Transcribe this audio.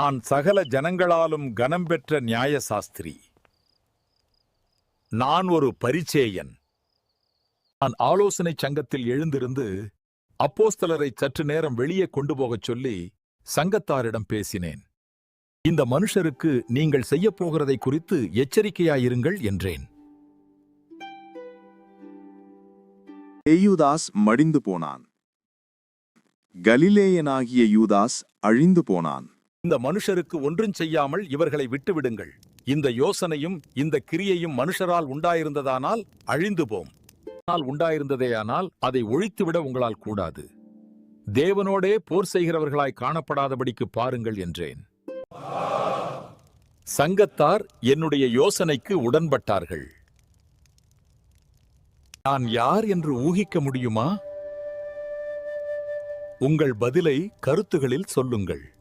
நான் சகல ஜனங்களாலும் கனம் பெற்ற நியாயசாஸ்திரி. நான் ஒரு பரிச்சேயன். நான் ஆலோசனை சங்கத்தில் எழுந்திருந்து அப்போஸ்தலரை சற்று நேரம் வெளியே கொண்டு போகச் சொல்லி சங்கத்தாரிடம் பேசினேன். இந்த மனுஷருக்கு நீங்கள் செய்யப் போகிறதை குறித்து எச்சரிக்கையாயிருங்கள் என்றேன். யூதாஸ் மடிந்து போனான். கலிலேயனாகிய யூதாஸ் அழிந்து போனான். இந்த மனுஷருக்கு ஒன்றும் செய்யாமல் இவர்களை விட்டுவிடுங்கள். இந்த யோசனையும் இந்த கிரியையும் மனுஷரால் உண்டாயிருந்ததானால் அழிந்து போம். உண்டாயிருந்ததேயானால் அதை ஒழித்துவிட உங்களால் கூடாது. தேவனோடே போர் செய்கிறவர்களாய் காணப்படாதபடிக்கு பாருங்கள் என்றேன். சங்கத்தார் என்னுடைய யோசனைக்கு உடன்பட்டார்கள். நான் யார் என்று ஊகிக்க முடியுமா? உங்கள் பதிலை கருத்துகளில் சொல்லுங்கள்.